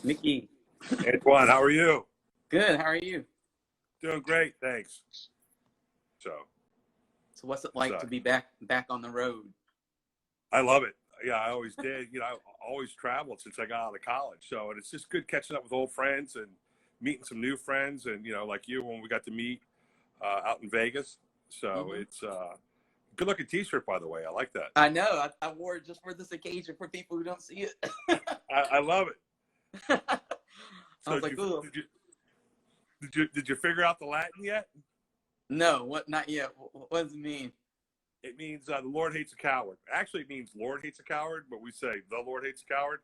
Mickey, Antoine, how are you? good. How are you? Doing great, thanks. So, So, what's it like so to be back on the road? I love it. Yeah, I always did. I always traveled since I got out of college. So, and it's just good catching up with old friends and meeting some new friends. And like you, when we got to meet out in Vegas. So Hmm. it's good looking T-shirt, by the way. I like that. I know. I wore it just for this occasion for people who don't see it. I love it. I So was like, oh did you figure out the Latin yet? no, what? Not yet. What does it mean? It means the Lord hates a coward. Actually, it means Lord hates a coward, but we say the Lord hates a coward.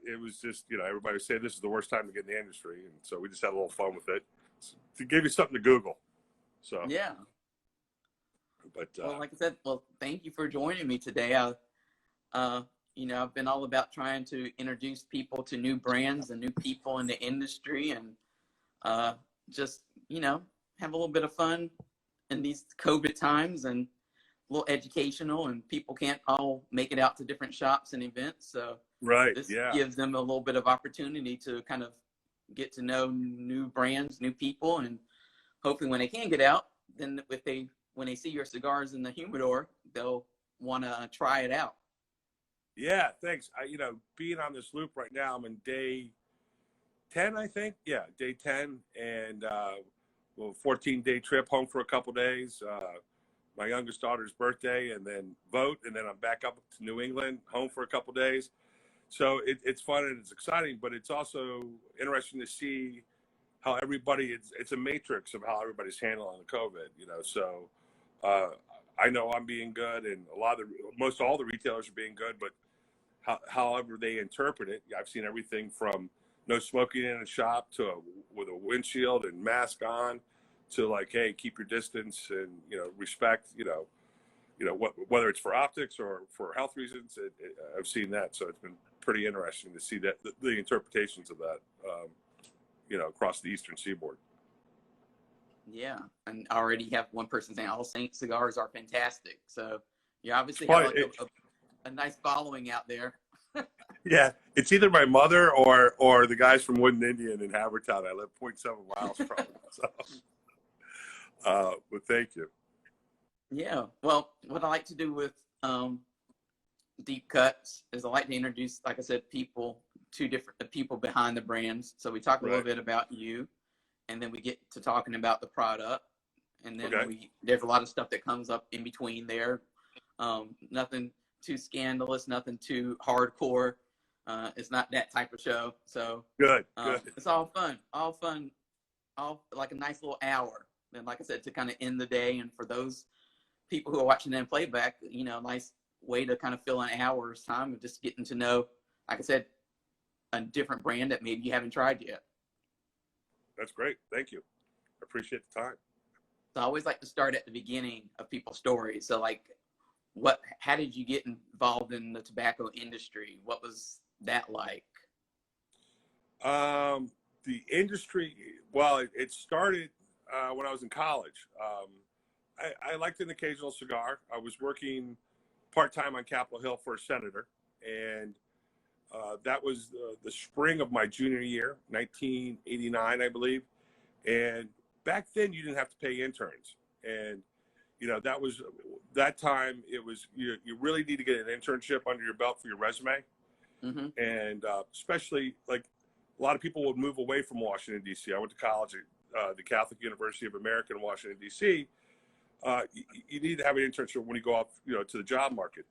It was just, everybody would say this is the worst time to get in the industry. And so we just had a little fun with it to give you something to Google. So, Yeah. but, Well, like I said, well, thank you for joining me today. I've been all about trying to introduce people to new brands and new people in the industry, and just have a little bit of fun in these COVID times, and a little educational, and people can't all make it out to different shops and events. So right. this Yeah. gives them a little bit of opportunity to kind of get to know new brands, new people, and hopefully when they can get out, then when they see your cigars in the humidor, they'll want to try it out. Yeah. Thanks. Being on this loop right now, I'm in day 10, I think. Yeah. Day 10 and, 14-day trip home for a couple days. My youngest daughter's birthday and then vote. And then I'm back up to New England, home for a couple days. So it's fun and it's exciting, but it's also interesting to see how everybody, it's a matrix of how everybody's handling the COVID, So I know I'm being good, and most all the retailers are being good, but however they interpret it, I've seen everything from no smoking in a shop with a windshield and mask on to like, hey, keep your distance and, respect, whether it's for optics or for health reasons, I've seen that. So it's been pretty interesting to see that the interpretations of that, across the Eastern Seaboard. Yeah, and I already have one person saying All Saints Cigars are fantastic. So you obviously have Probably, like a nice following out there. yeah, it's either my mother or the guys from Wooden Indian in Havertown. I live 0.7 miles from. So, but thank you. Yeah. Well, what I like to do with deep cuts is I like to introduce, like I said, two different people behind the brands. So we talk a little bit about you, and then we get to talking about the product, and then there's a lot of stuff that comes up in between there. Nothing too scandalous, nothing too hardcore. It's not that type of show. So good. It's all fun, all like a nice little hour. And like I said, to kind of end the day, and for those people who are watching in playback, nice way to kind of fill an hour's time of just getting to know, like I said, a different brand that maybe you haven't tried yet. That's great. Thank you. I appreciate the time. So I always like to start at the beginning of people's stories. So like, how did you get involved in the tobacco industry? What was that like? The industry, well, it started when I was in college. I liked an occasional cigar. I was working part-time on Capitol Hill for a senator, and that was the spring of my junior year, 1989, I believe. And back then, you didn't have to pay interns, and that time. It was you really need to get an internship under your belt for your resume, and especially like a lot of people would move away from Washington D.C. I went to college at the Catholic University of America in Washington D.C. You need to have an internship when you go off, to the job market.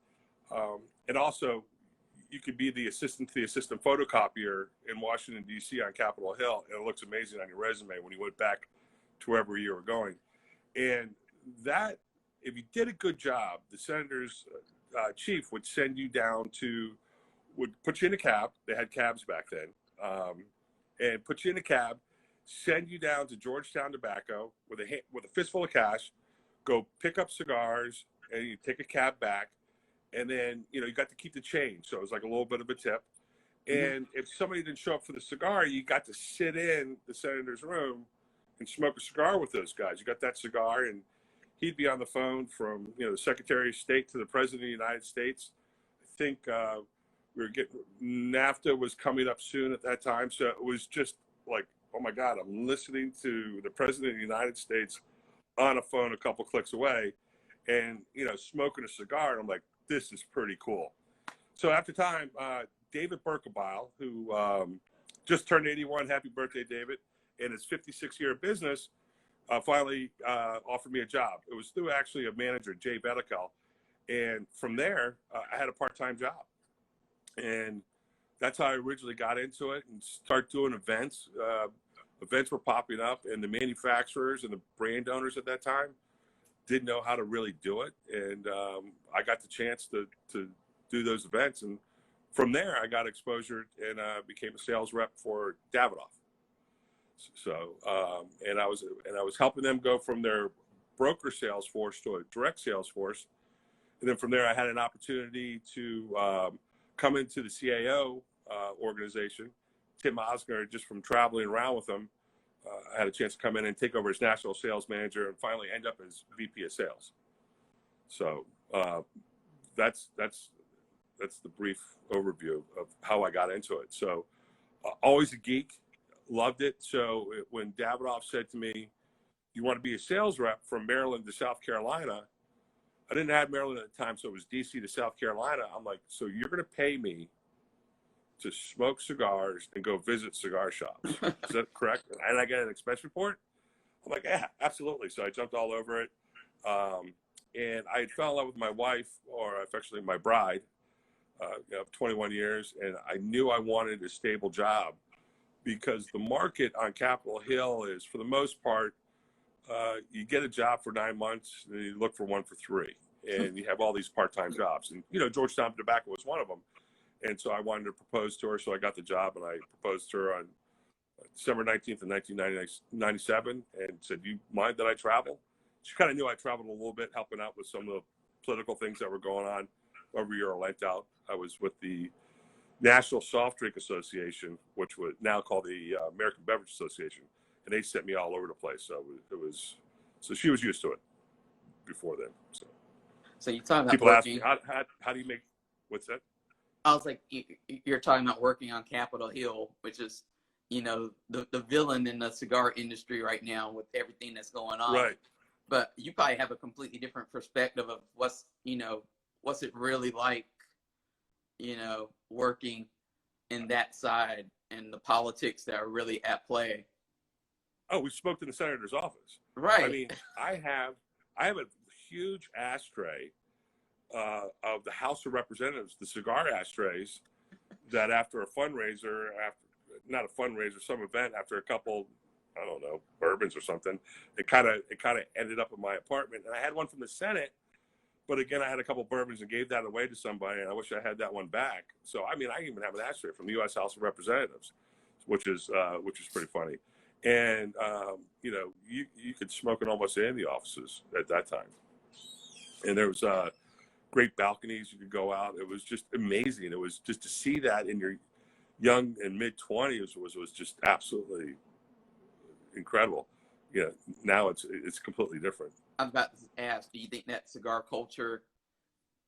And also, you could be the assistant to the assistant photocopier in Washington, D.C. on Capitol Hill, and it looks amazing on your resume when you went back to wherever you were going. And that, if you did a good job, the senator's chief would send you would put you in a cab. They had cabs back then, and put you in a cab, send you down to Georgetown Tobacco with a fistful of cash, go pick up cigars, and you take a cab back, and then you got to keep the change, so it was like a little bit of a tip. And if somebody didn't show up for the cigar, you got to sit in the senator's room and smoke a cigar with those guys. You got that cigar, and he'd be on the phone from the Secretary of State to the President of the United States. I think we We were getting NAFTA was coming up soon at that time, so it was just like, oh my God, I'm listening to the President of the United States on a phone a couple clicks away, and smoking a cigar. And I'm like, this is pretty cool. So after time, David Berkebile, who just turned 81, happy birthday, David, in his 56-year business, finally offered me a job. It was through actually a manager, Jay Bedikel. And from there, I had a part-time job. And that's how I originally got into it and start doing events. Events were popping up, and the manufacturers and the brand owners at that time didn't know how to really do it. And I got the chance to do those events. And from there, I got exposure and became a sales rep for Davidoff. So, and I was helping them go from their broker sales force to a direct sales force. And then from there, I had an opportunity to come into the CAO organization. Tim Osner, just from traveling around with him, I had a chance to come in and take over as national sales manager and finally end up as VP of sales. So that's the brief overview of how I got into it. So always a geek, loved it. So when Davidoff said to me, you want to be a sales rep from Maryland to South Carolina, I didn't have Maryland at the time, so it was DC to South Carolina. I'm like, so you're going to pay me to smoke cigars and go visit cigar shops. Is that correct? And I get an expense report? I'm like, yeah, absolutely. So I jumped all over it. And I had fell in love with my wife, or affectionately my bride, 21 years. And I knew I wanted a stable job because the market on Capitol Hill is, for the most part, you get a job for 9 months, and you look for one for 3. And you have all these part-time jobs. And, Georgetown Tobacco was one of them. And so I wanted to propose to her, so I got the job, and I proposed to her on December 19th of 1997 and said, do you mind that I travel? She kind of knew I traveled a little bit, helping out with some of the political things that were going on every year I lent out. I was with the National Soft Drink Association, which was now called the American Beverage Association, and they sent me all over the place. So so she was used to it before then. So you talk about people working. ask me, how do you make, what's that? I was like, you're talking about working on Capitol Hill, which is, the villain in the cigar industry right now with everything that's going on. Right. But you probably have a completely different perspective of what's it really like, working in that side and the politics that are really at play. Oh, we spoke to the senator's office. Right. I mean, I have a huge ashtray of the House of Representatives, the cigar ashtrays, that after a fundraiser, some event, after a couple, I don't know, bourbons or something, it kind of ended up in my apartment. And I had one from the Senate, but again, I had a couple bourbons and gave that away to somebody, and I wish I had that one back. So I mean, I even have an ashtray from the U.S. House of Representatives, which is pretty funny. And you could smoke in almost any of the offices at that time, and there was great balconies. You could go out. It was just amazing. It was just to see that in your young and mid-20s was just absolutely incredible. Now it's completely different. I was about to ask, do you think that cigar culture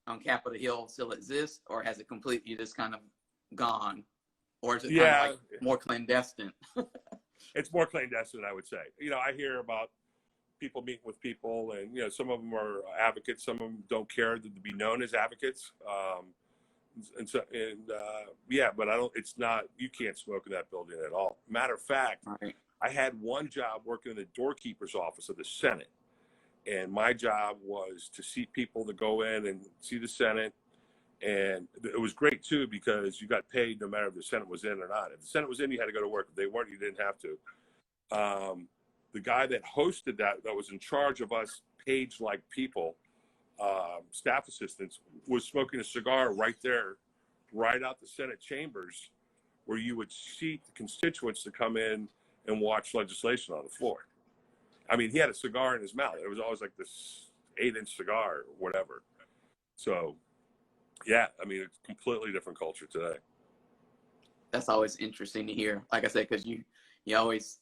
on Capitol Hill still exists, or has it completely just kind of gone, or is it kind of like more clandestine? It's more clandestine, I would say. I hear about people meeting with people, and some of them are advocates, some of them don't care to be known as advocates, but it's not, you can't smoke in that building at all. Matter of fact, right. I had one job working in the doorkeeper's office of the Senate, and my job was to seat people to go in and see the Senate. And it was great too, because you got paid no matter if the Senate was in or not. If the Senate was in, you had to go to work. If they weren't, you didn't have to. The guy that hosted that was in charge of us page-like people, staff assistants, was smoking a cigar right there, right out the Senate chambers, where you would seat the constituents to come in and watch legislation on the floor. I mean, he had a cigar in his mouth. It was always like this 8-inch cigar or whatever. So, yeah, I mean, it's a completely different culture today. That's always interesting to hear. Like I said, because you always,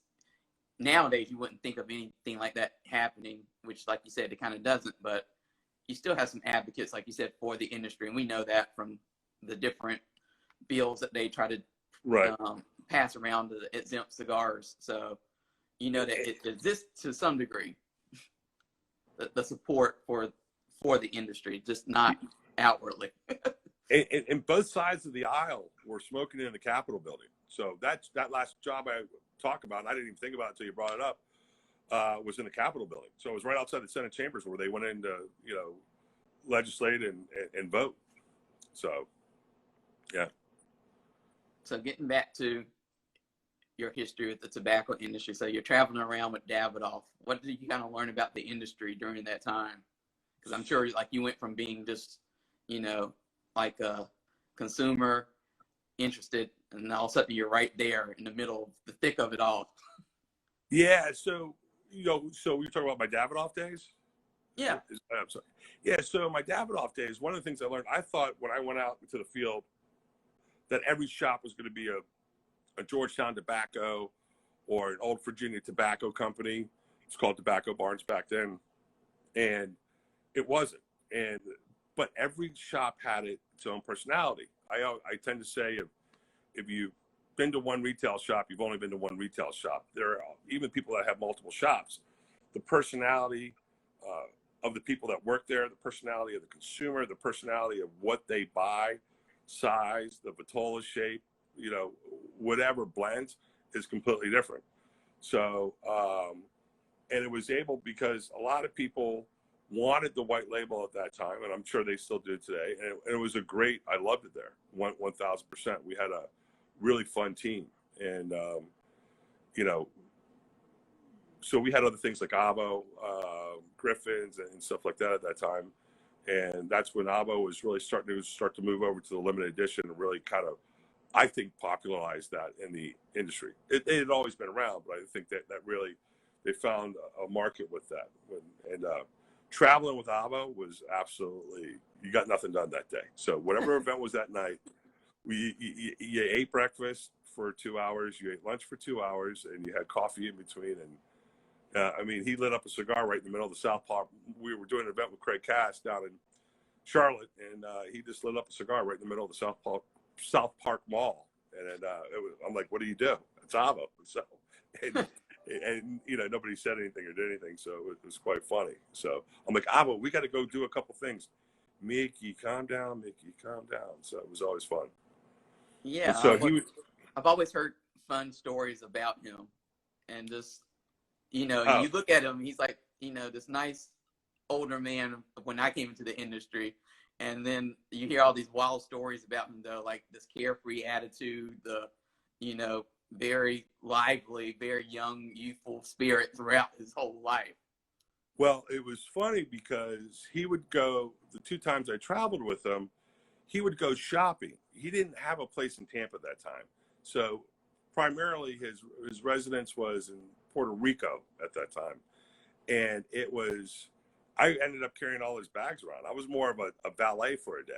nowadays, you wouldn't think of anything like that happening, which, like you said, it kind of doesn't. But you still have some advocates, like you said, for the industry. And we know that from the different bills that they try to Right. pass around to the exempt cigars. So you know that it exists to some degree, the support for the industry, just not outwardly. And both sides of the aisle were smoking in the Capitol building. So that last job I talk about, and I didn't even think about it until you brought it up, was in the Capitol building. So it was right outside the Senate chambers where they went in to, legislate and vote. So, yeah. So getting back to your history with the tobacco industry, so you're traveling around with Davidoff. What did you kind of learn about the industry during that time? Because I'm sure like you went from being just, like a consumer interested, and all of a sudden you're right there in the middle of the thick of it all. Yeah. So, so we talking about my Davidoff days? Yeah. I'm sorry. Yeah. So my Davidoff days, one of the things I learned, I thought when I went out into the field that every shop was going to be a Georgetown Tobacco or an Old Virginia Tobacco Company. It's called Tobacco Barns back then. And it wasn't. But every shop had its own personality. I tend to say if you've been to one retail shop, you've only been to one retail shop. There are even people that have multiple shops. The personality of the people that work there, the personality of the consumer, the personality of what they buy, size, the vitola shape, whatever blends is completely different. So, and it was able because a lot of people wanted the white label at that time, and I'm sure they still do today. And it was I loved it there, 1,000%. We had a really fun team. And, so we had other things like Avo, Griffins and stuff like that at that time. And that's when Avo was really starting to move over to the limited edition and really kind of, I think, popularized that in the industry. It had always been around, but I think that really, they found a market with that. And traveling with Avo was absolutely, you got nothing done that day. So whatever event was that night, you ate breakfast for 2 hours, you ate lunch for 2 hours, and you had coffee in between. And he lit up a cigar right in the middle of the South Park. We were doing an event with Craig Cass down in Charlotte, and he just lit up a cigar right in the middle of the South Park Mall. And I'm like, what do you do? It's Avo. So, and nobody said anything or did anything, so it was quite funny. So I'm like, Avo, we got to go do a couple things. Mickey, calm down. Mickey, calm down. So it was always fun. Yeah. So I've always heard fun stories about him, and just you look at him, he's like this nice older man when I came into the industry, and then you hear all these wild stories about him though, like this carefree attitude, the very lively, very young, youthful spirit throughout his whole life. Well, it was funny because he would go, the 2 times I traveled with him, he would go shopping. He didn't have a place in Tampa at that time. So primarily his residence was in Puerto Rico at that time. And I ended up carrying all his bags around. I was more of a valet for a day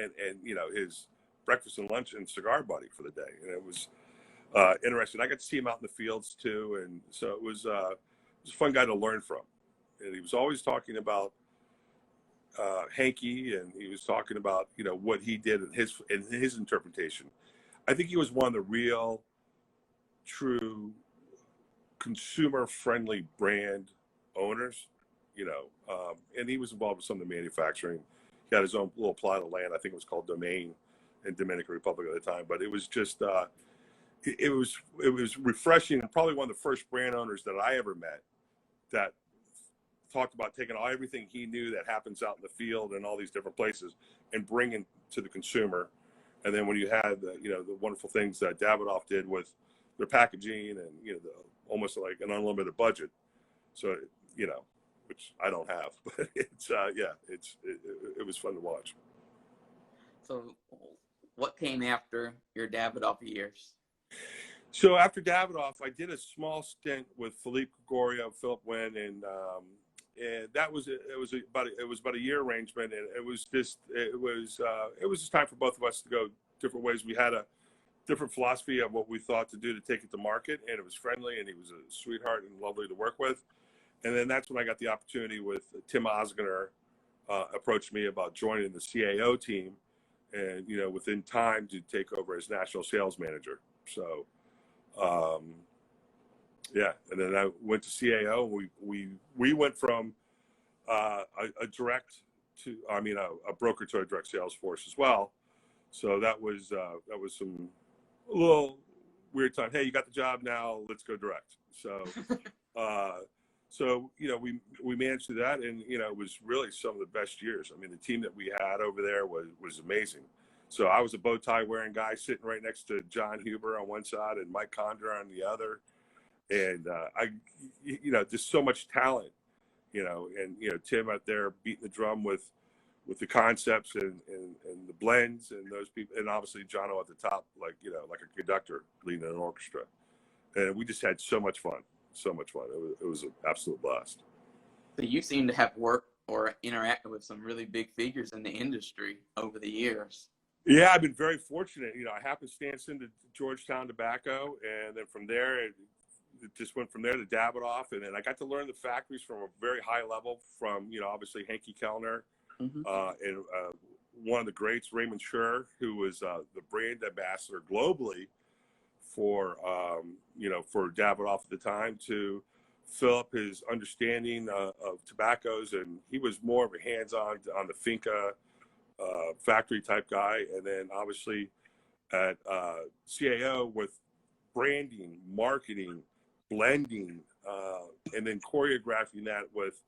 and his breakfast and lunch and cigar buddy for the day. And it was interesting. I got to see him out in the fields too. And so it was a fun guy to learn from. And he was always talking about Hanky, and he was talking about what he did in his interpretation. I think he was one of the real, true, consumer-friendly brand owners. And he was involved with some of the manufacturing. He had his own little plot of land. I think it was called Domain in Dominican Republic at the time. But it was just it was refreshing, and probably one of the first brand owners that I ever met that talked about taking everything he knew that happens out in the field and all these different places and bringing to the consumer. And then when you had the wonderful things that Davidoff did with their packaging and almost like an unlimited budget, so which I don't have, but it's it was fun to watch. So what came after your Davidoff years? So after Davidoff, I did a small stint with Philippe Gregorio, Philip Wynn, and that was about a year arrangement, and it was just time for both of us to go different ways. We had a different philosophy of what we thought to do to take it to market, and it was friendly, and he was a sweetheart and lovely to work with. And then that's when I got the opportunity with Tim Osgener approached me about joining the CAO team and within time to take over as national sales manager. So yeah, and then I went to CAO. We went from a direct to, a broker to a direct sales force as well. So that was some a little weird time. Hey, you got the job now, let's go direct. So we managed to do that, and it was really some of the best years. I mean, the team that we had over there was amazing. So I was a bow tie wearing guy sitting right next to John Huber on one side and Mike Condor on the other, and just so much talent, and Tim out there beating the drum with the concepts and the blends and those people, and obviously Jono at the top, like a conductor leading an orchestra, and we just had so much fun. It was an absolute blast. So you seem to have worked or interacted with some really big figures in the industry over the years. Yeah, I've been very fortunate. I happenstance into Georgetown Tobacco, and then from there, it just went from there to Davidoff, and then I got to learn the factories from a very high level from, obviously Henke Kellner, and one of the greats, Raymond Schur, who was the brand ambassador globally for Davidoff at the time, to fill up his understanding of tobaccos, and he was more of a hands-on on the finca factory type guy. And then obviously at CAO with branding, marketing, blending, and then choreographing that with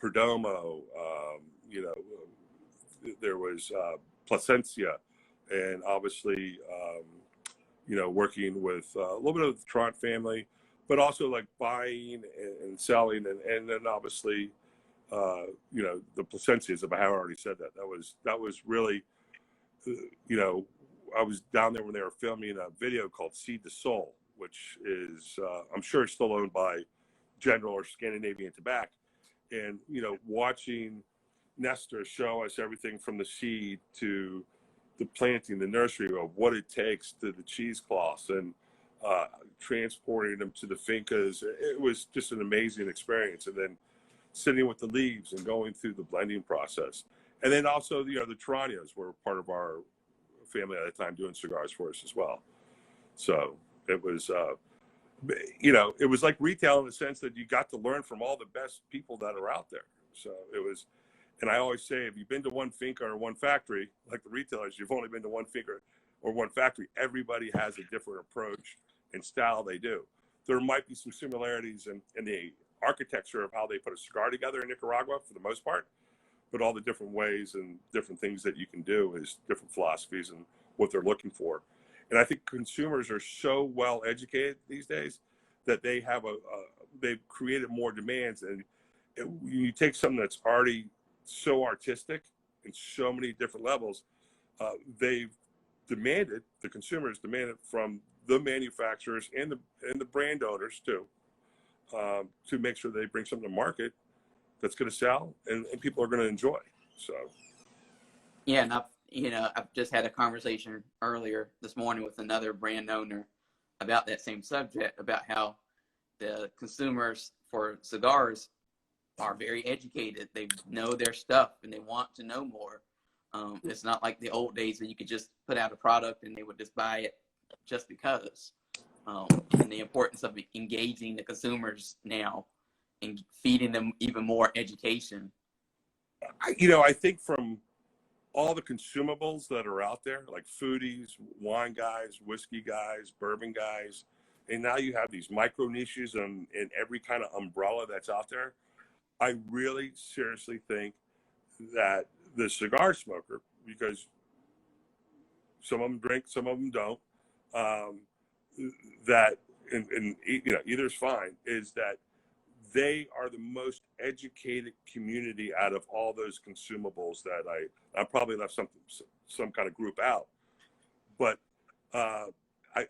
Perdomo, there was Plasencia, and obviously working with a little bit of the Trant family, but also like buying and selling, and then obviously the Plasencias. If I have already said that, that was really, I was down there when they were filming a video called Seed to Soul, which is I'm sure it's still owned by General or Scandinavian Tobacco, and watching Nestor show us everything from the seed to the planting, the nursery, of what it takes, to the cheesecloths, and transporting them to the fincas. It was just an amazing experience. And then sitting with the leaves and going through the blending process. And then also, the Taranios were part of our family at the time, doing cigars for us as well. So it was, it was like retail in the sense that you got to learn from all the best people that are out there. So it was, and I always say, if you've been to one finca or one factory, like the retailers, you've only been to one finca or one factory. Everybody has a different approach and style they do. There might be some similarities in the architecture of how they put a cigar together in Nicaragua for the most part, but all the different ways and different things that you can do is different philosophies and what they're looking for. And I think consumers are so well educated these days that they have they've created more demands. And you take something that's already so artistic in so many different levels, they've demanded, the consumers demanded from the manufacturers and the brand owners too, to make sure they bring something to market that's going to sell and people are going to enjoy. So yeah, and I've just had a conversation earlier this morning with another brand owner about that same subject, about how the consumers for cigars are very educated. They know their stuff and they want to know more. It's not like the old days where you could just put out a product and they would just buy it just because. And the importance of engaging the consumers now and feeding them even more education. I think from all the consumables that are out there, like foodies, wine guys, whiskey guys, bourbon guys, and now you have these micro niches in every kind of umbrella that's out there. I really seriously think that the cigar smoker, because some of them drink, some of them don't, that, and either is fine, is that they are the most educated community out of all those consumables that I probably left some kind of group out, but I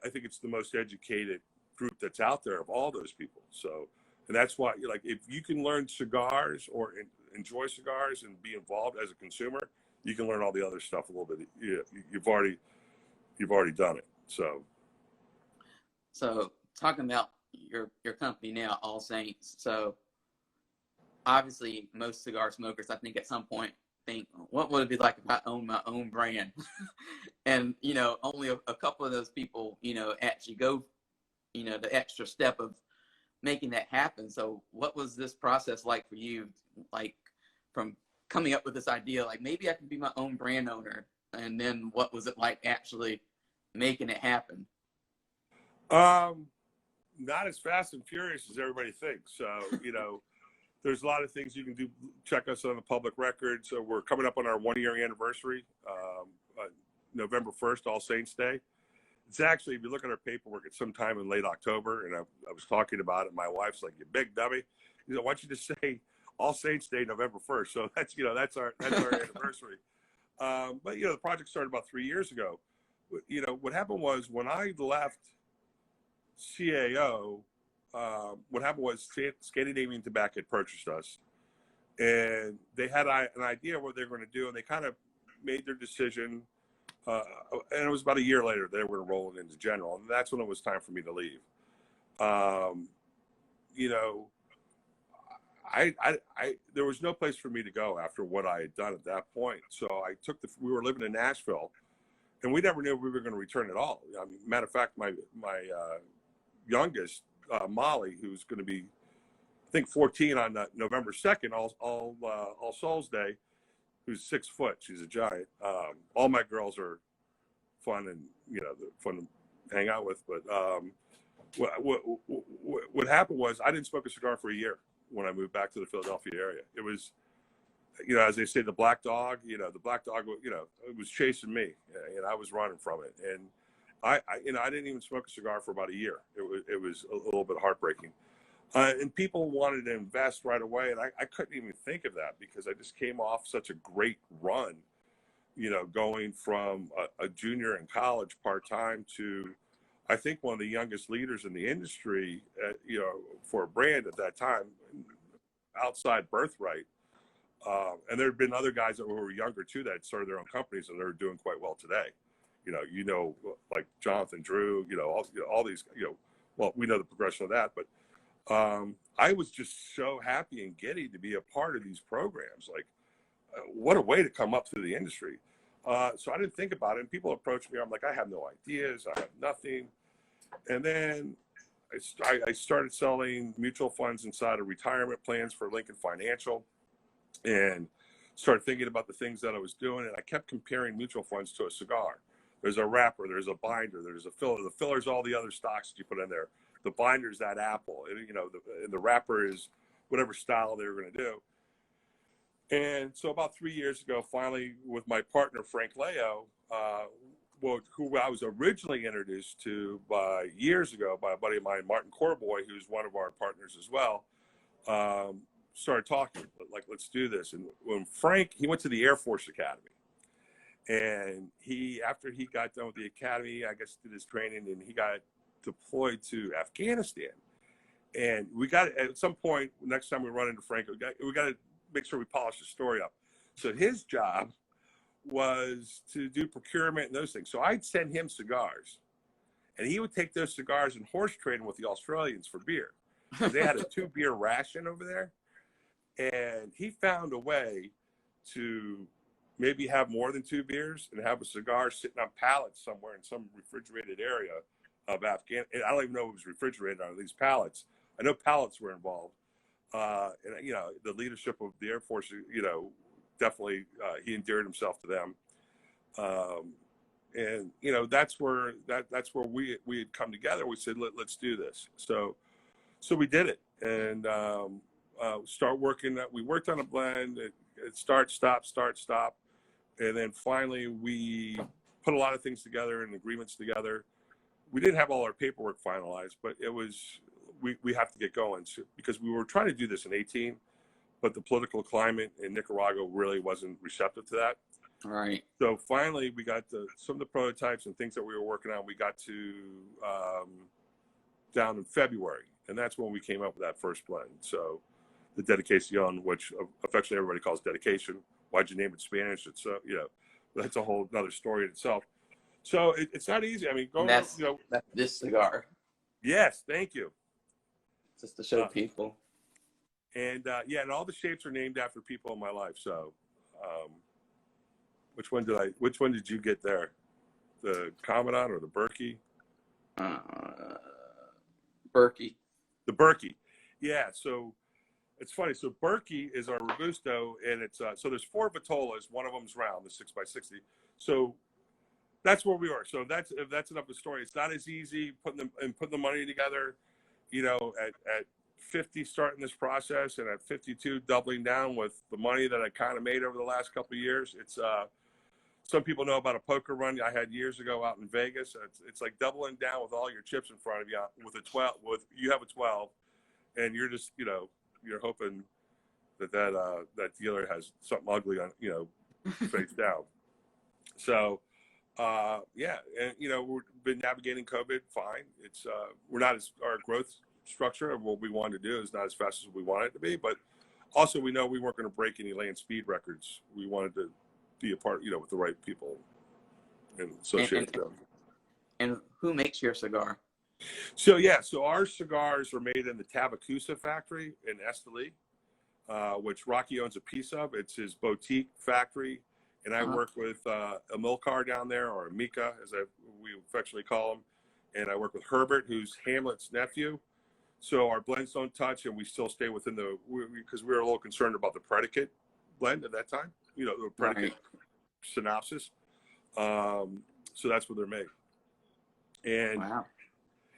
think it's the most educated group that's out there of all those people. So, and that's why, like, if you can learn cigars or enjoy cigars and be involved as a consumer, you can learn all the other stuff a little bit. You've already done it. So talking about your company now, All Saints. So obviously most cigar smokers, I think at some point think, what would it be like if I owned my own brand? And, you know, only a couple of those people, you know, actually go, you know, the extra step of making that happen. So what was this process like for you? Like from coming up with this idea, like maybe I can be my own brand owner. And then what was it like actually making it happen? Not as fast and furious as everybody thinks. So, you know, there's a lot of things you can do. Check us on the public record. So we're coming up on our 1-year anniversary, November 1st, All Saints Day. It's actually, if you look at our paperwork, it's sometime in late October. And I was talking about it. My wife's like, you big dummy. You know, why don't you just say All Saints Day, November 1st. So that's, you know, that's our anniversary. But, you know, the project started about 3 years ago. You know, what happened was when I left CAO, what happened was Scandinavian Tobacco had purchased us, and they had an idea of what they were going to do, and they kind of made their decision. And it was about a year later they were going to roll it into General, and that's when it was time for me to leave. You know, I there was no place for me to go after what I had done at that point. So I took we were living in Nashville, and we never knew we were going to return at all. I mean, matter of fact, my youngest, Molly, who's going to be, I think, 14 on November 2nd, All Souls Day, who's 6 foot. She's a giant. All my girls are fun and, you know, they're fun to hang out with. But what happened was I didn't smoke a cigar for a year when I moved back to the Philadelphia area. It was, you know, as they say, the black dog, you know, you know, it was chasing me, and I was running from it. And I you know, I didn't even smoke a cigar for about a year. It was a little bit heartbreaking. And people wanted to invest right away, and I couldn't even think of that because I just came off such a great run, you know, going from a junior in college part-time to, I think, one of the youngest leaders in the industry, you know, for a brand at that time, outside Birthright. And there had been other guys that were younger too that started their own companies and they're doing quite well today. You know, like Jonathan Drew, you know, all these, you know, well, we know the progression of that, but I was just so happy and giddy to be a part of these programs. Like, what a way to come up through the industry. So I didn't think about it. And people approached me. I'm like, I have no ideas. I have nothing. And then I started selling mutual funds inside of retirement plans for Lincoln Financial, and started thinking about the things that I was doing. And I kept comparing mutual funds to a cigar. There's a wrapper, there's a binder, there's a filler. The filler's all the other stocks that you put in there. The binder's that apple. And, you know, the wrapper is whatever style they were going to do. And so about 3 years ago, finally, with my partner, Frank Leo, who I was originally introduced to years ago by a buddy of mine, Martin Corboy, who's one of our partners as well, started talking, like, let's do this. And when Frank, he went to the Air Force Academy. And after he got done with the academy, I guess did his training, and he got deployed to Afghanistan. And we got, at some point, next time we run into Frank, we got to make sure we polish the story up. So his job was to do procurement and those things. So I'd send him cigars, and he would take those cigars and horse trade them with the Australians for beer. They had a 2-beer ration over there, and he found a way to maybe have more than 2 beers and have a cigar sitting on pallets somewhere in some refrigerated area of Afghanistan. I don't even know if it was refrigerated on these pallets. I know pallets were involved. And, you know, the leadership of the Air Force, you know, definitely he endeared himself to them. And, you know, that's where we had come together. We said, let's do this. So we did it, and start working. We worked on a blend. It start, stop. And then finally, we put a lot of things together and agreements together. We didn't have all our paperwork finalized, but it was, we have to get going because we were trying to do this in 2018, but the political climate in Nicaragua really wasn't receptive to that. All right. So finally, we got some of the prototypes and things that we were working on. We got to down in February, and that's when we came up with that first blend. So the Dedicación, which affectionately everybody calls Dedication. Why'd you name it Spanish? It's you know, that's a whole other story in itself. So it's not easy. I mean, That's this cigar. Yes, thank you. Just to show people. And yeah, and all the shapes are named after people in my life. So Which one did you get there? The Commandant or the Berkey? Berkey. The Berkey. Yeah. So it's funny. So Berkey is our Robusto, and it's so there's 4 Vitolas. One of them's round, the 6x60. So that's where we are. So that's enough of the story. It's not as easy putting the money together. You know, at 50 starting this process, and at 52 doubling down with the money that I kind of made over the last couple of years. It's some people know about a poker run I had years ago out in Vegas. It's like doubling down with all your chips in front of you with a 12. You have a 12, and you're just you're hoping that dealer has something ugly on face down. So yeah, and we've been navigating COVID fine. It's we're not as our growth structure of what we wanted to do is not as fast as we want it to be, but also we know we weren't going to break any land speed records. We wanted to be a part, with the right people and associate them. And who makes your cigar? So our cigars are made in the Tabacusa factory in Esteli, which Rocky owns a piece of. It's his boutique factory, and I work with Amilcar down there, or Mika, as we affectionately call him, and I work with Herbert, who's Hamlet's nephew. So our blends don't touch, and we still stay within because we were a little concerned about the predicate blend at that time, the predicate synopsis. So that's what they're made. And wow.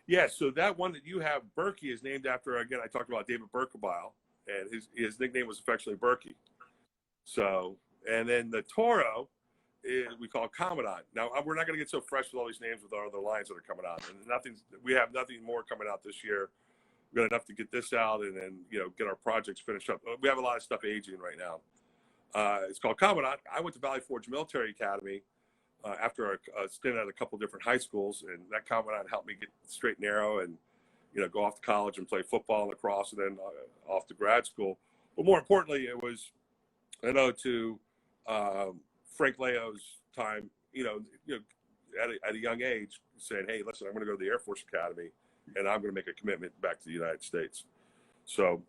Yeah, so that one that you have, Berkey, is named after, again, I talked about David Berkebile, and his nickname was affectionately Berkey. So, and then the Toro we call Commandant. Now, we're not going to get so fresh with all these names with our other lines that are coming out. And we have nothing more coming out this year. We've got enough to get this out and then, get our projects finished up. We have a lot of stuff aging right now. It's called Commandant. I went to Valley Forge Military Academy after a stint at a couple different high schools, and that Commandant helped me get straight and narrow and, go off to college and play football and lacrosse and then off to grad school. But more importantly, it was an ode to Frank Leo's time, at a young age, saying, hey, listen, I'm going to go to the Air Force Academy, and I'm going to make a commitment back to the United States. So,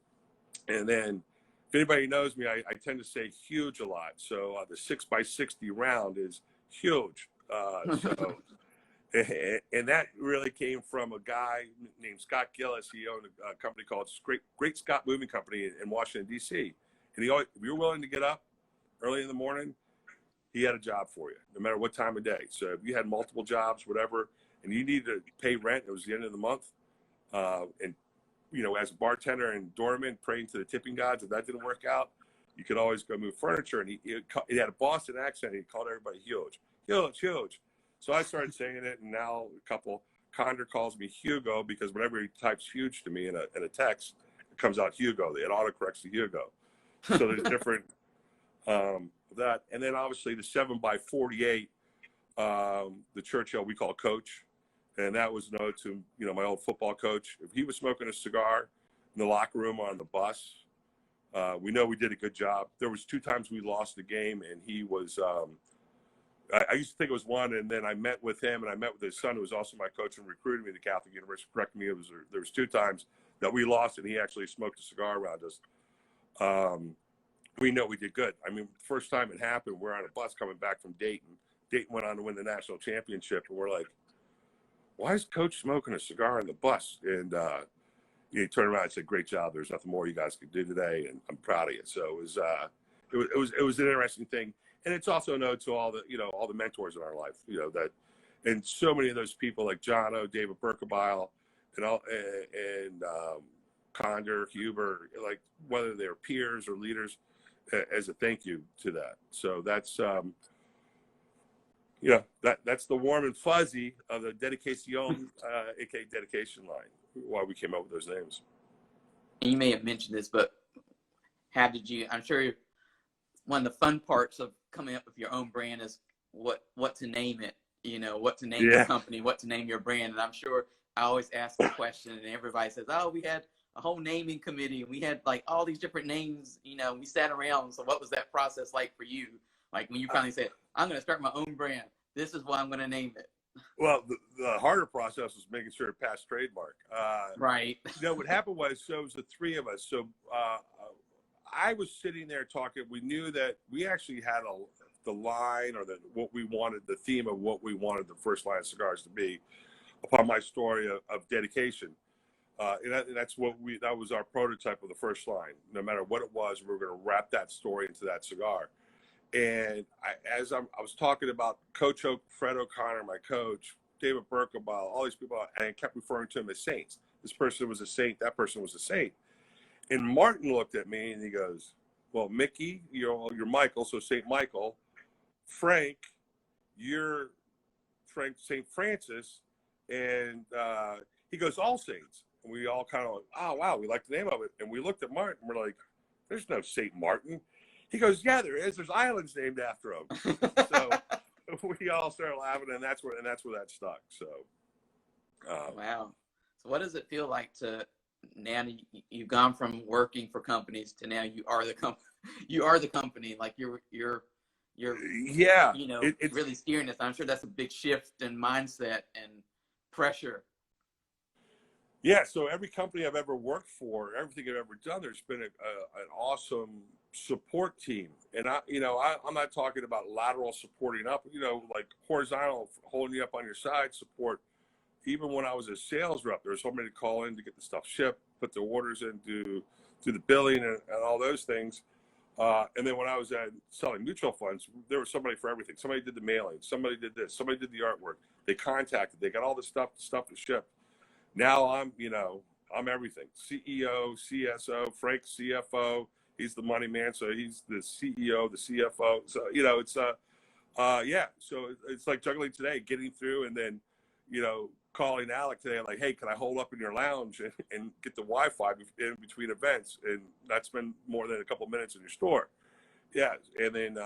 and then if anybody knows me, I tend to say huge a lot. So the 6x60 round is huge. And that really came from a guy named Scott Gillis. He owned a company called Great Scott Moving Company in Washington, D.C. And if you're willing to get up early in the morning, he had a job for you, no matter what time of day. So if you had multiple jobs, whatever, and you needed to pay rent, it was the end of the month. And, as a bartender and doorman, praying to the tipping gods, if that didn't work out, you could always go move furniture. And he had a Boston accent. He called everybody huge. So I started saying it, and now Condor calls me Hugo, because whenever he types huge to me in a text, it comes out Hugo. It autocorrects to Hugo. So there's different that. And then obviously the 7x48, the Churchill we call Coach. And that was an ode to, my old football coach. If he was smoking a cigar in the locker room or on the bus, we know we did a good job. There was 2 times we lost the game, and he was I used to think it was one, and then I met with him, and I met with his son, who was also my coach and recruited me to Catholic University. Correct me, there was 2 times that we lost, and he actually smoked a cigar around us. We know we did good. I mean, the first time it happened, we're on a bus coming back from Dayton. Dayton went on to win the national championship, and we're like, why is Coach smoking a cigar on the bus? And he turned around and said, great job. There's nothing more you guys could do today, and I'm proud of you. So it was an interesting thing. And it's also an ode to all the mentors in our life, and so many of those people like Jono, David Berkebile, and Condor, Huber, like whether they're peers or leaders, as a thank you to that. So that's that's the warm and fuzzy of the Dedicación, aka dedication line, why we came up with those names. And you may have mentioned this, but I'm sure one of the fun parts of coming up with your own brand is what to name it, what to name your company, what to name your brand. And I'm sure I always ask the question, and everybody says, oh, we had a whole naming committee, and we had like all these different names, we sat around. So what was that process like for you? Like when you finally said, I'm going to start my own brand, this is what I'm going to name it. Well, the harder process was making sure it passed trademark. Right. What happened was, so it was the 3 of us. So I was sitting there talking. We knew that we actually had the line or what we wanted, the theme of what we wanted the first line of cigars to be, upon my story of dedication. That's that was our prototype of the first line. No matter what it was, we were going to wrap that story into that cigar. And I was talking about Coach Fred O'Connor, my coach, David Berkebile, all these people, and I kept referring to them as saints. This person was a saint. That person was a saint. And Martin looked at me and he goes, well, Mickey, you're Michael, so St. Michael. Frank, you're St. Francis. And he goes, All Saints. And we all kind of like, oh, wow, we like the name of it. And we looked at Martin and we're like, there's no St. Martin. He goes, yeah, there is. There's islands named after him. So we all started laughing, and that's where that stuck. So, wow. So what does it feel like to now you've gone from working for companies to now you are the company? You are the company. Like you're yeah. It's really steering this. I'm sure that's a big shift in mindset and pressure. Yeah. So every company I've ever worked for, everything I've ever done, there's been an awesome support team. And I'm not talking about lateral supporting up, like horizontal, holding you up on your side support. Even when I was a sales rep, there was somebody to call in to get the stuff shipped, put the orders in, do the billing and all those things. And then when I was selling mutual funds, there was somebody for everything. Somebody did the mailing, somebody did this, somebody did the artwork. They contacted, they got all the stuff to ship. Now I'm everything. CEO, CSO, Frank, CFO. He's the money man, so he's the CEO, the CFO. So it's yeah. So it's like juggling today, getting through, and then calling Alec today, like, hey, can I hold up in your lounge and get the Wi-Fi in between events? And that's been more than a couple of minutes in your store. Yeah, and then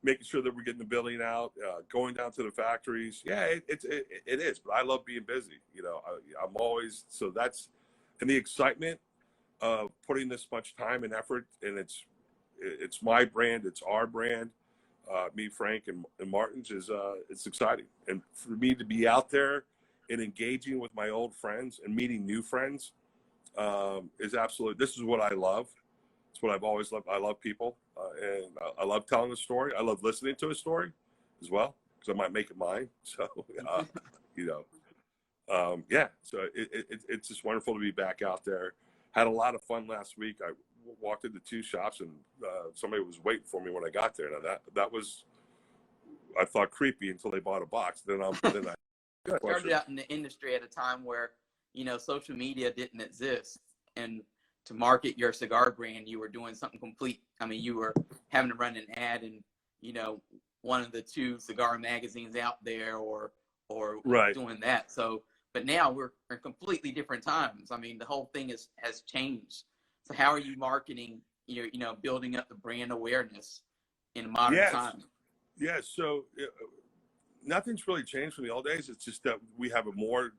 making sure that we're getting the billing out, going down to the factories. Yeah, it is. But I love being busy. I'm always that's and the excitement of putting this much time and effort, and it's my brand, it's our brand, me, Frank, and Martin's is it's exciting, and for me to be out there and engaging with my old friends and meeting new friends is absolutely. This is what I love. It's what I've always loved. I love people, and I love telling a story. I love listening to a story as well, because I might make it mine. So yeah. So it's just wonderful to be back out there. Had a lot of fun last week. I walked into 2 shops and somebody was waiting for me when I got there. Now that was, I thought, creepy until they bought a box. Then I started out in the industry at a time where social media didn't exist, and to market your cigar brand, you were doing something complete. I mean, you were having to run an ad in one of the 2 cigar magazines out there, or right. doing that. So, but now we're in completely different times. I mean, the whole thing has changed. So how are you marketing, building up the brand awareness in modern time? Yeah, so nothing's really changed from the old days. It's just that we have a more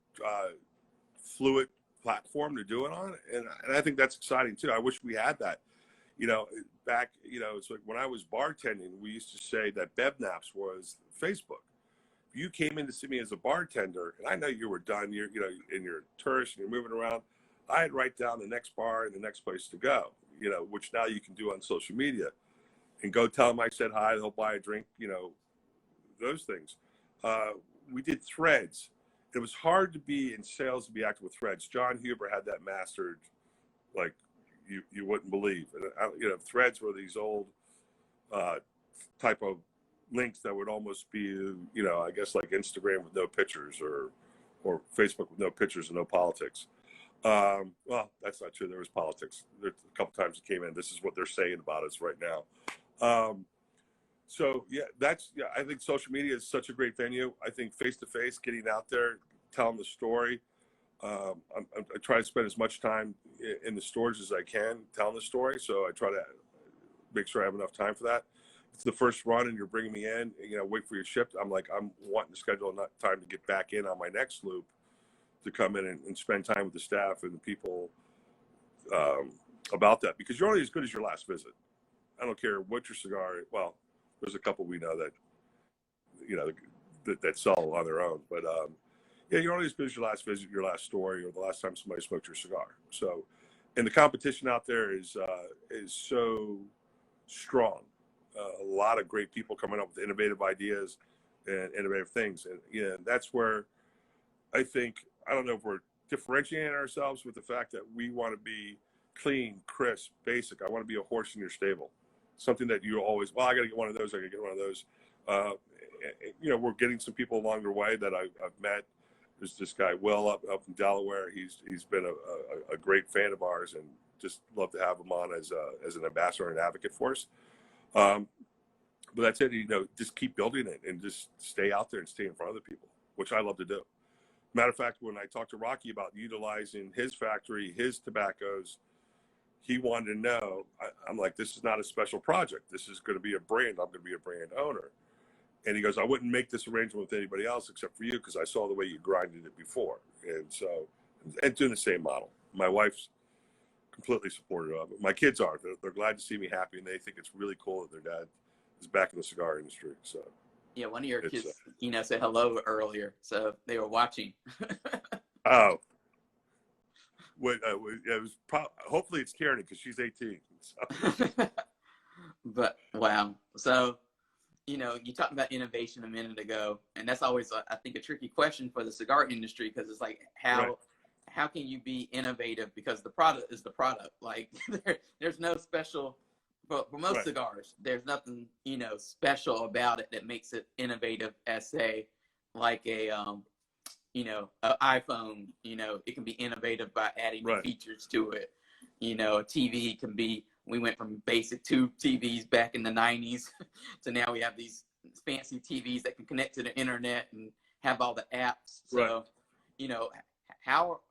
fluid platform to do it on. And I think that's exciting too. I wish we had that. Back, it's like when I was bartending, we used to say that BevNaps was Facebook. You came in to see me as a bartender, and I know you were done. You're a tourist and you're moving around. I'd write down the next bar and the next place to go, which now you can do on social media, and go tell them I said hi. They'll buy a drink, those things. We did threads. It was hard to be in sales to be active with threads. John Huber had that mastered, like you wouldn't believe. And threads were these old type of links that would almost be, I guess like Instagram with no pictures, or Facebook with no pictures and no politics. Well, that's not true. There was politics. There, a couple times it came in. This is what they're saying about us right now. So yeah, I think social media is such a great venue. I think face-to-face, getting out there, telling the story. I try to spend as much time in the stores as I can telling the story. So I try to make sure I have enough time for that. It's the first run and you're bringing me in, wait for your shift. I'm wanting to schedule enough time to get back in on my next loop to come in and spend time with the staff and the people about that, because you're only as good as your last visit. I don't care what your cigar. Well, there's a couple we know that sell on their own, but yeah, you're only as good as your last visit, your last story, or the last time somebody smoked your cigar. So and the competition out there is so strong. A lot of great people coming up with innovative ideas and innovative things, and that's where I think, I don't know if we're differentiating ourselves with the fact that we want to be clean, crisp, basic. I want to be a horse in your stable, something that you always, well, I got to get one of those. I got to get one of those. We're getting some people along the way that I've met. There's this guy, Will, up in Delaware. He's been a great fan of ours, and just love to have him on as an ambassador and advocate for us. But that's it. Just keep building it and just stay out there and stay in front of the people, which I love to do. Matter of fact, when I talked to Rocky about utilizing his factory, his tobaccos, he wanted to know. I'm like, this is not a special project. This is going to be a brand. I'm going to be a brand owner. And he goes, I wouldn't make this arrangement with anybody else except for you, because I saw the way you grinded it before. And so, and doing the same model. My wife's completely supportive of it. My kids are. They're glad to see me happy, and they think it's really cool that their dad is back in the cigar industry. So. Yeah, one of your kids, said hello earlier, so they were watching. Oh. It was hopefully it's Karen, because she's 18. So. But wow. So, you talked about innovation a minute ago, and that's always, I think, a tricky question for the cigar industry, because it's like, how can you be innovative, because the product is the product. Like there's no special for most cigars. There's nothing special about it that makes it innovative as say like a iPhone. It can be innovative by adding features to it. A TV can be. We went from basic tube TVs back in the 90s to now we have these fancy TVs that can connect to the internet and have all the apps. So, how,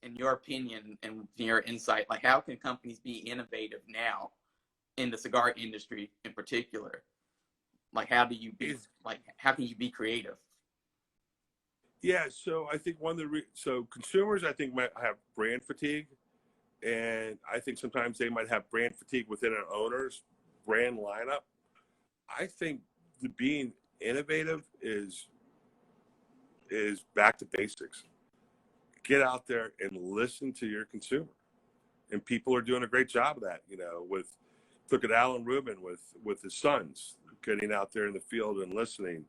in your opinion and your insight, like how can companies be innovative now in the cigar industry in particular? Like, how can you be creative? Yeah, so I think so consumers, I think, might have brand fatigue. And I think sometimes they might have brand fatigue within an owner's brand lineup. I think being innovative is back to basics. Get out there and listen to your consumer. And people are doing a great job of that, look at Alan Rubin with his sons, getting out there in the field and listening.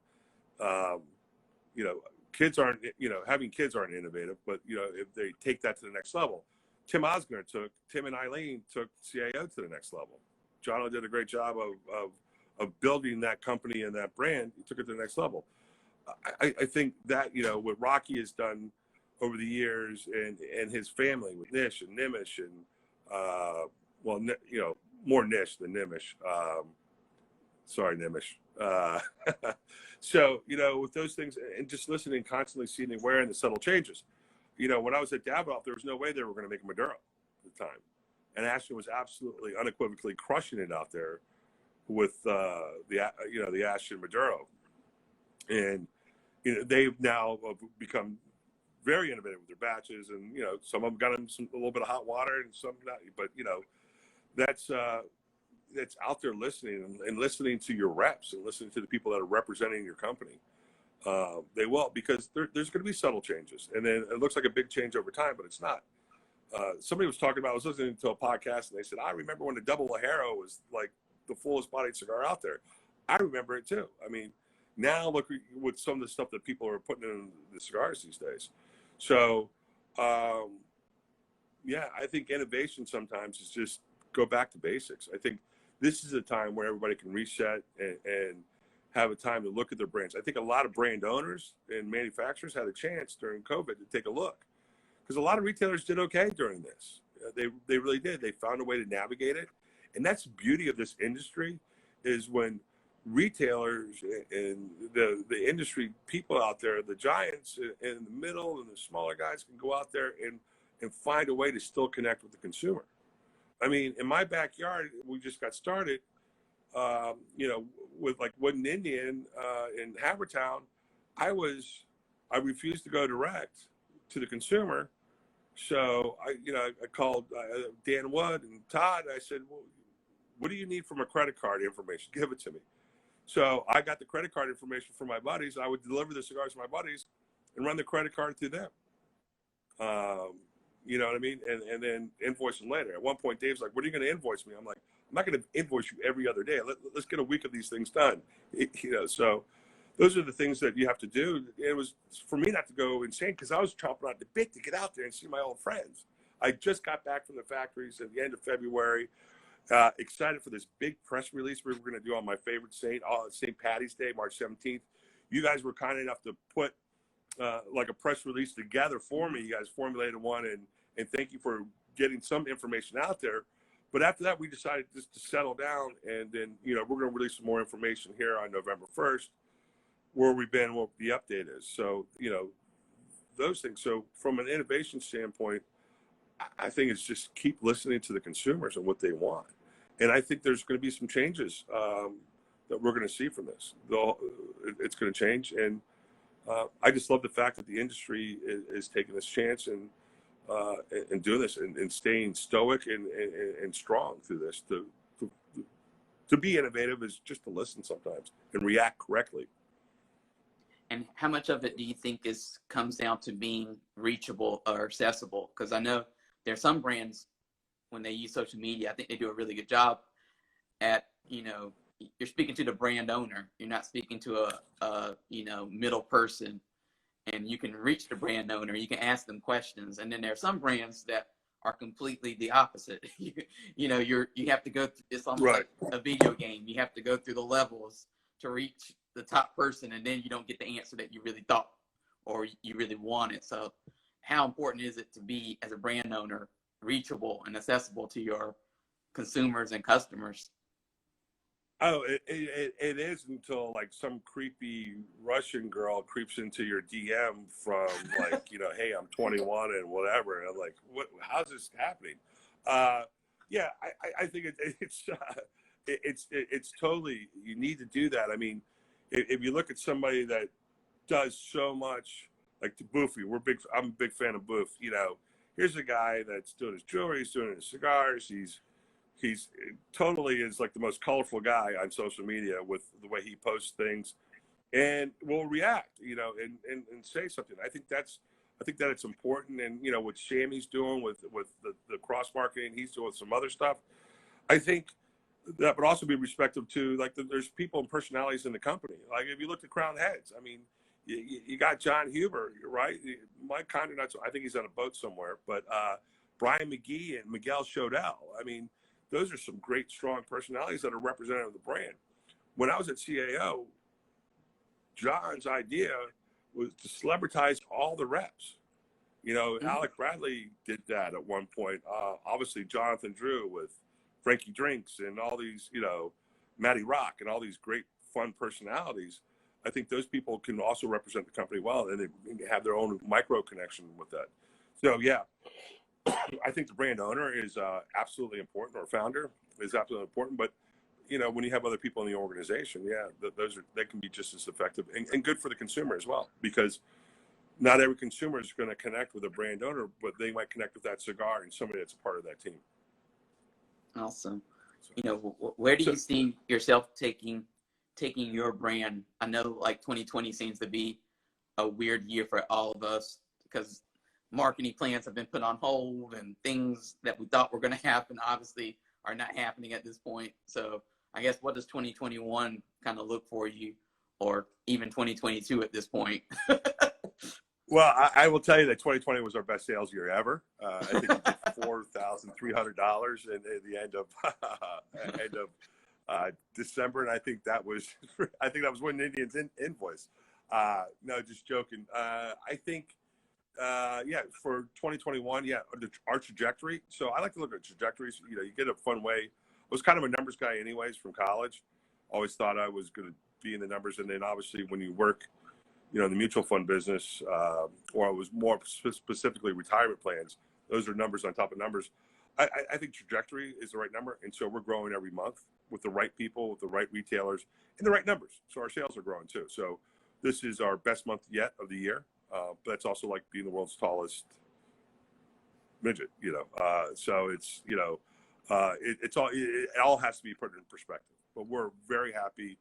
Kids aren't, having kids aren't innovative, but, if they take that to the next level. Tim and Eileen took CAO to the next level. Jono did a great job of building that company and that brand. He took it to the next level. I think that, what Rocky has done over the years and his family with Nish and Nimish and, more Nish than Nimish. Sorry, Nimish. So, with those things and just listening, constantly seeing and wearing the subtle changes. When I was at Davidoff, there was no way they were going to make a Maduro at the time. And Ashton was absolutely unequivocally crushing it out there with the Ashton Maduro. And, they've now become very innovative with their batches. And, some of them got them a little bit of hot water and some not. But, that's out there listening and listening to your reps and listening to the people that are representing your company. They will, because there's going to be subtle changes, and then it looks like a big change over time, but it's not. Somebody was talking about, I was listening to a podcast, and they said, I remember when the Double Lajero was like the fullest bodied cigar out there. I remember it too. I mean, now look with some of the stuff that people are putting in the cigars these days. So, I think innovation sometimes is just go back to basics. I think this is a time where everybody can reset and have a time to look at their brands. I think a lot of brand owners and manufacturers had a chance during COVID to take a look, because a lot of retailers did okay during this. They really did. They found a way to navigate it. And that's the beauty of this industry, is when retailers and the industry people out there, the giants in the middle and the smaller guys, can go out there and find a way to still connect with the consumer. I mean, in my backyard, we just got started, with like Wooden Indian in Havertown. I refused to go direct to the consumer. So I called Dan Wood and Todd. I said, well, what do you need from a credit card information? Give it to me. So I got the credit card information from my buddies. I would deliver the cigars to my buddies and run the credit card through them. You know what I mean? And then invoice them later. At one point, Dave's like, "What are you going to invoice me?" I'm like, "I'm not going to invoice you every other day. Let's get a week of these things done." You know, so those are the things that you have to do. It was for me not to go insane because I was chomping at the bit to get out there and see my old friends. I just got back from the factories at the end of February. Excited for this big press release we were going to do on my favorite saint, St. Patty's Day, March 17th. You guys were kind enough to put like a press release together for me. You guys formulated one, and thank you for getting some information out there. But after that, we decided just to settle down, and then, you know, we're going to release some more information here on November 1st, where we've been, what the update is. So, you know, those things. So from an innovation standpoint, I think it's just keep listening to the consumers and what they want. And I think there's going to be some changes that we're going to see from this. It's going to change. And I just love the fact that the industry is taking this chance and doing this and staying stoic and strong through this. To be innovative is just to listen sometimes and react correctly. And how much of it do you think comes down to being reachable or accessible? Because I know there are some brands, when they use social media, I think they do a really good job at, you know, you're speaking to the brand owner. You're not speaking to a you know, middle person, and you can reach the brand owner. You can ask them questions. And then there are some brands that are completely the opposite. You know, you have to go through, it's almost Right. like a video game. You have to go through the levels to reach the top person, and then you don't get the answer that you really thought or you really wanted. So how important is it to be, as a brand owner, reachable and accessible to your consumers and customers? Oh, it is, until like some creepy Russian girl creeps into your DM from like, you know, hey, I'm 21 and whatever. And I'm like, what? How's this happening? Yeah, I think it's totally, you need to do that. I mean, if you look at somebody that does so much, like to Boofy, I'm a big fan of Boof. You know, here's a guy that's doing his jewelry, he's doing his cigars, he's totally is like the most colorful guy on social media with the way he posts things, and will react, you know, and say something. I think that it's important. And, you know, what Shammy's doing with the cross marketing, he's doing some other stuff. I think that would also be respectful to, like, there's people and personalities in the company. Like, if you look at Crown Heads, I mean, you got John Huber, right? Mike Condornuts, I think he's on a boat somewhere, but Brian McGee and Miguel Shodell. I mean, those are some great, strong personalities that are representative of the brand. When I was at CAO, John's idea was to celebritize all the reps. You know, Alec Bradley did that at one point. Obviously, Jonathan Drew with Frankie Drinks and all these, you know, Matty Rock and all these great, fun personalities. I think those people can also represent the company well, and they have their own micro connection with that. So, yeah. I think the brand owner is absolutely important, or founder is absolutely important. But, you know, when you have other people in the organization, yeah, they can be just as effective and good for the consumer as well, because not every consumer is going to connect with a brand owner, but they might connect with that cigar and somebody that's a part of that team. Awesome. You know, where do you see yourself taking your brand? I know, like, 2020 seems to be a weird year for all of us because marketing plans have been put on hold, and things that we thought were going to happen obviously are not happening at this point. So I guess, what does 2021 kind of look for you, or even 2022 at this point? Well, I will tell you that 2020 was our best sales year ever. I think we did $4,300 at the end of December, and I think that was when Indian's invoice. No, just joking. I think. Yeah, for 2021, yeah, our trajectory. So I like to look at trajectories. You know, you get a fun way. I was kind of a numbers guy anyways from college. Always thought I was going to be in the numbers. And then obviously when you work, you know, in the mutual fund business, or I was more specifically retirement plans, those are numbers on top of numbers. I think trajectory is the right number. And so we're growing every month with the right people, with the right retailers, and the right numbers. So our sales are growing too. So this is our best month yet of the year. But that's also like being the world's tallest midget, you know. So it's, you know, it all has to be put in perspective. But we're very happy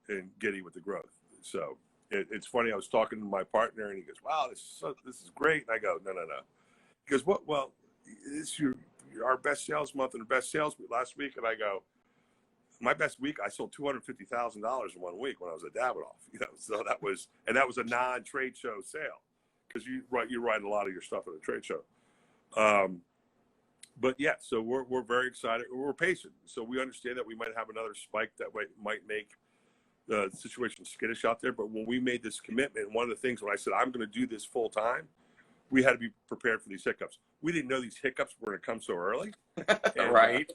and giddy with the growth. So it's funny. I was talking to my partner, and he goes, "Wow, this is great." And I go, "No. He goes, what? Well, it's our best sales month and the best sales week last week. And I go, my best week, I sold $250,000 in 1 week when I was at Davidoff. So that was a non-trade show sale, because you write a lot of your stuff at a trade show. But yeah, so we're very excited. We're patient, so we understand that we might have another spike that might make the situation skittish out there. But when we made this commitment, one of the things when I said I'm going to do this full time, we had to be prepared for these hiccups. We didn't know these hiccups were going to come so early. And, right.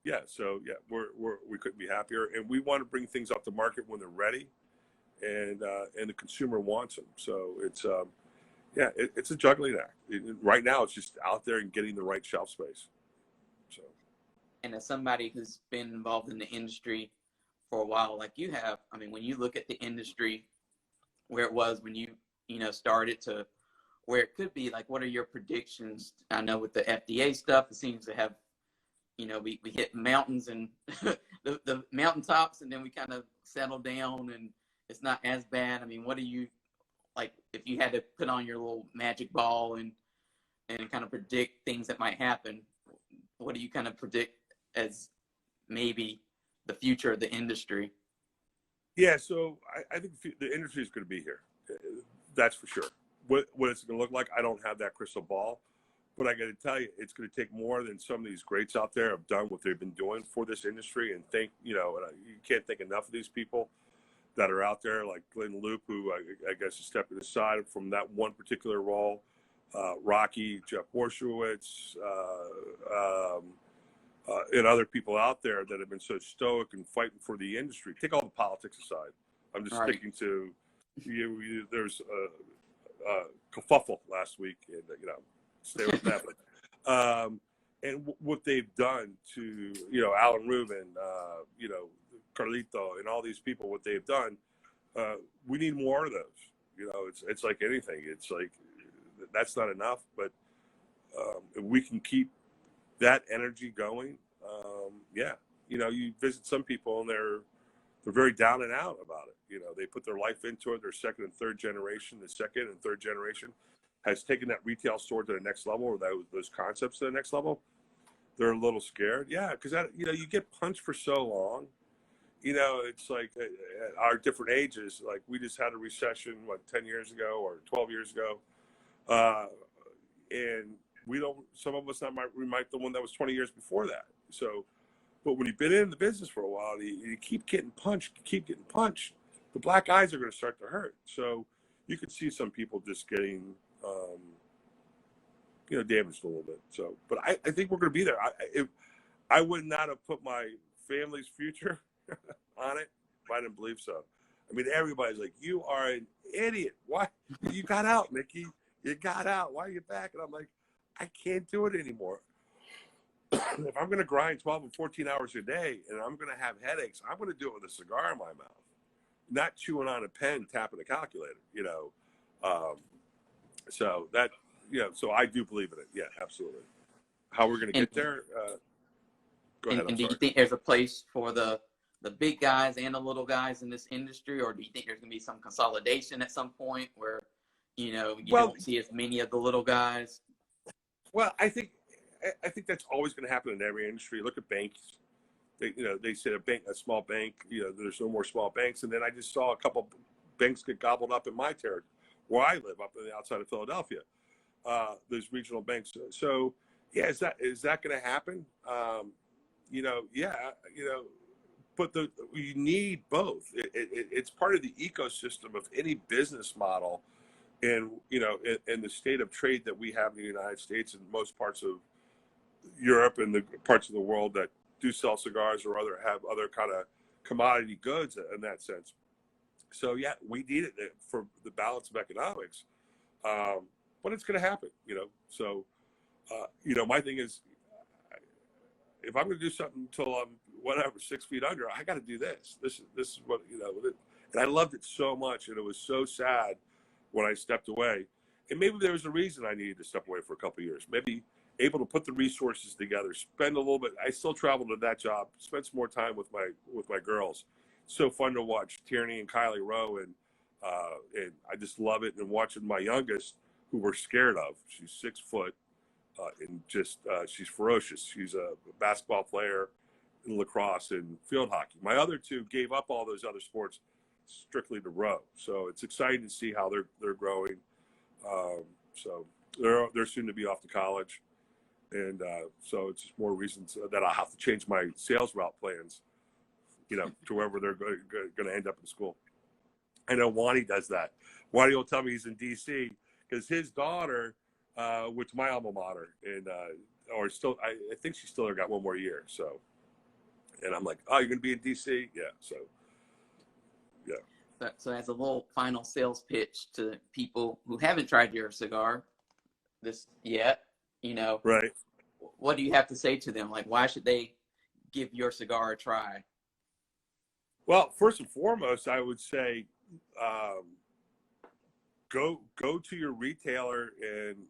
Yeah, so yeah, we couldn't be happier, and we want to bring things up to market when they're ready, and the consumer wants them. So it's it's a juggling act. Right now, it's just out there and getting the right shelf space. So, and as somebody who's been involved in the industry for a while, like you have, I mean, when you look at the industry where it was when you started to where it could be, like, what are your predictions? I know with the FDA stuff, it seems to have, we hit mountains and the mountaintops, and then we kind of settle down and it's not as bad. I mean, what do you, like, if you had to put on your little magic ball and kind of predict things that might happen, what do you kind of predict as maybe the future of the industry? Yeah, so I think the industry is going to be here. That's for sure. What it's going to look like, I don't have that crystal ball, but I got to tell you, it's going to take more than some of these greats out there have done what they've been doing for this industry. And you can't thank enough of these people that are out there, like Glenn Loop, who I guess is stepping aside from that one particular role, Rocky, Jeff Borshowitz, and other people out there that have been so stoic and fighting for the industry. Take all the politics aside. I'm just sticking to there's a kerfuffle last week, and stay with that. And what they've done to Alan Rubin, Carlito, and all these people, what they've done, we need more of those. It's like anything. It's like that's not enough, but if we can keep that energy going, you visit some people and they're very down and out about it. They put their life into it. Their second and third generation, the second and third generation has taken that retail store to the next level, or those concepts to the next level. They're a little scared. Yeah, because you get punched for so long. It's like at our different ages, like we just had a recession, 10 years ago or 12 years ago. And some of us we might the one that was 20 years before that. So, but when you've been in the business for a while, you keep getting punched, the black eyes are going to start to hurt. So you could see some people just getting, damaged a little bit. So, but I think we're going to be there. I would not have put my family's future on it if I didn't believe so. I mean, everybody's like, you are an idiot. Why? You got out, Mickey. You got out. Why are you back? And I'm like, I can't do it anymore. If I'm going to grind 12 and 14 hours a day and I'm going to have headaches, I'm going to do it with a cigar in my mouth, not chewing on a pen, tapping a calculator, so that, so I do believe in it. Yeah, absolutely. How we're going to get there. Go ahead. And do you think there's a place for the big guys and the little guys in this industry, or do you think there's going to be some consolidation at some point where, you don't see as many of the little guys? Well, I think that's always going to happen in every industry. Look at banks. They said a small bank, there's no more small banks. And then I just saw a couple banks get gobbled up in my territory where I live, up in the outside of Philadelphia. There's regional banks. So yeah, is that going to happen? But you need both. It's part of the ecosystem of any business model. And, in the state of trade that we have in the United States and most parts of Europe and the parts of the world that do sell cigars or have other kind of commodity goods in that sense. So, yeah, we need it for the balance of economics. But it's going to happen, So, my thing is, if I'm going to do something until I'm 6 feet under, I got to do this. This is what, and I loved it so much. And it was so sad when I stepped away. And maybe there was a reason I needed to step away for a couple of years. Maybe able to put the resources together, spend a little bit. I still travel to that job, spend some more time with my girls. So fun to watch Tierney and Kylie Rowe, and I just love it. And watching my youngest who we're scared of. She's 6 foot and just she's ferocious. She's a basketball player in lacrosse and field hockey. My other two gave up all those other sports strictly to row. So it's exciting to see how they're growing. So they're soon to be off to college, and so it's just more reasons that I'll have to change my sales route plans, to wherever they're going to end up in school. I know Wani does that. Wani will tell me he's in D.C. because his daughter went to my alma mater, and or still, I think she still got one more year. So, and I'm like, oh, you're going to be in D.C.? Yeah. So, yeah. So as a little final sales pitch to people who haven't tried your cigar this yet, Right. what do you have to say to them? Like, why should they give your cigar a try? Well, first and foremost, I would say go to your retailer and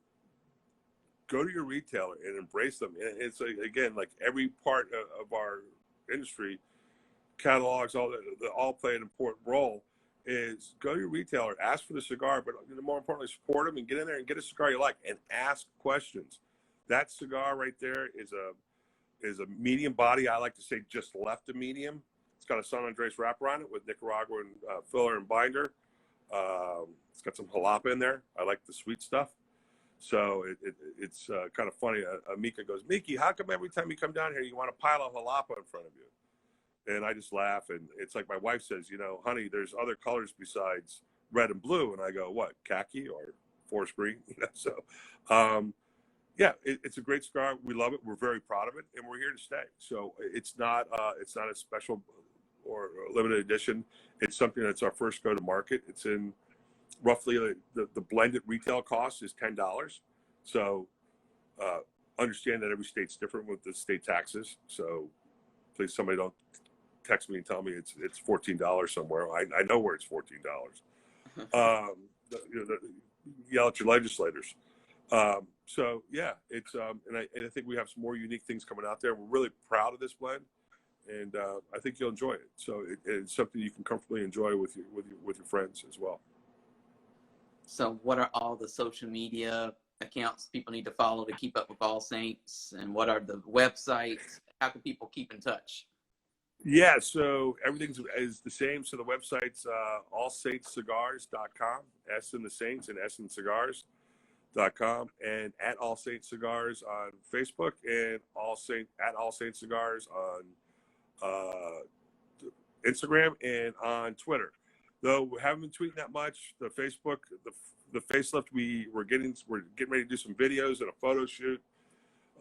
embrace them. And it's again, like every part of our industry, catalogs, all play an important role. Is go to your retailer, ask for the cigar, but more importantly, support them and get in there and get a cigar you like and ask questions. That cigar right there is a medium body. I like to say just left a medium. It's got a San Andres wrapper on it with Nicaraguan filler and binder. It's got some jalapa in there. I like the sweet stuff. So it's kind of funny. Mika goes, Mickey, how come every time you come down here, you want a pile of jalapa in front of you? And I just laugh. And it's like my wife says, honey, there's other colors besides red and blue. And I go, what, khaki or forest green? So, yeah, it's a great cigar. We love it. We're very proud of it, and we're here to stay. So it's not a special or a limited edition. It's something that's our first go to market. It's in roughly the blended retail cost is $10. So understand that every state's different with the state taxes. So please, somebody don't text me and tell me it's $14 somewhere. I know where it's $14. Yell at your legislators. So yeah, it's and I think we have some more unique things coming out there. We're really proud of this blend, and I think you'll enjoy it. So it's something you can comfortably enjoy with your friends as well. So what are all the social media accounts people need to follow to keep up with All Saints, and what are the websites? How can people keep in touch? Yeah, so everything is the same. So the website's allsaintscigars.com, S in the Saints and S in Cigars.com, and at All Saints Cigars on Facebook, and at All Saints Cigars on Instagram and on Twitter. Though we haven't been tweeting that much, the Facebook, the facelift, we're getting ready to do some videos and a photo shoot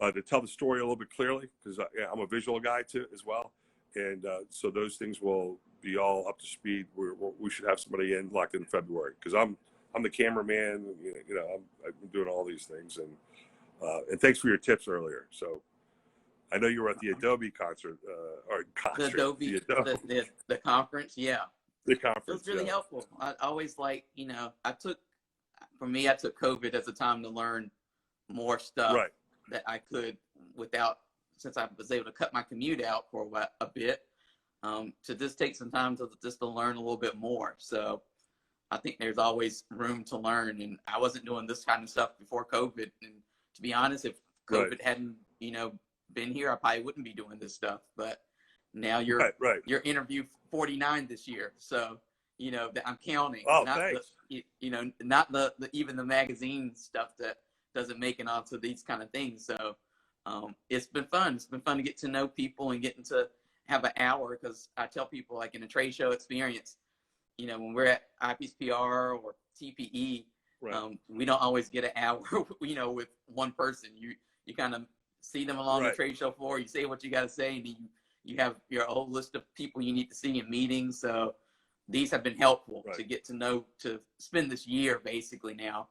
to tell the story a little bit clearly, because I'm a visual guy too as well. And so those things will be all up to speed. We should have somebody locked in February, because I'm the cameraman. I've been doing all these things, and thanks for your tips earlier. So I know you were at the Adobe concert The Adobe. The conference, yeah. The conference. It was really helpful. I always I took COVID as a time to learn more stuff that I could since I was able to cut my commute out for a bit, to just take some time to learn a little bit more. So I think there's always room to learn, and I wasn't doing this kind of stuff before COVID. And to be honest, if COVID hadn't, been here, I probably wouldn't be doing this stuff. But now you're interview 49 this year, so I'm counting. Oh, not thanks. Not even the magazine stuff that doesn't make it onto these kind of things. So it's been fun. It's been fun to get to know people and getting to have an hour, because I tell people, like in a trade show experience, when we're at IPSPR or TPE, we don't always get an hour, with one person. You kind of see them along the trade show floor, you say what you got to say, and you have your whole list of people you need to see in meetings. So these have been helpful to get to know, to spend this year basically now,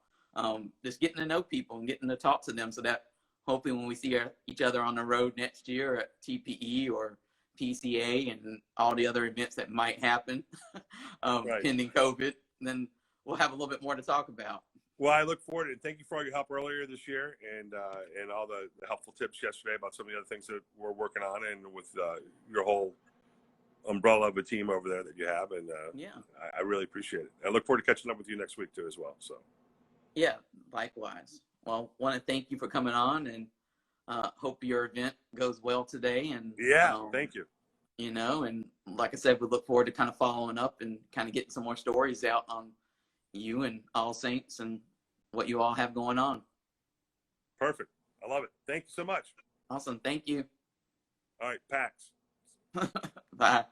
just getting to know people and getting to talk to them, so that hopefully when we see each other on the road next year at TPE or PCA and all the other events that might happen, pending COVID, then we'll have a little bit more to talk about. Well, I look forward to it. Thank you for all your help earlier this year, and all the helpful tips yesterday about some of the other things that we're working on, and with your whole umbrella of a team over there that you have. And I really appreciate it. I look forward to catching up with you next week too as well. So Yeah, likewise. Well, want to thank you for coming on, and hope your event goes well today. And Yeah, thank you. you know, and like I said, we look forward to kind of following up and kind of getting some more stories out on you and All Saints and what you all have going on. Perfect. I love it. Thank you so much. Awesome. Thank you. All right, Pax. Bye.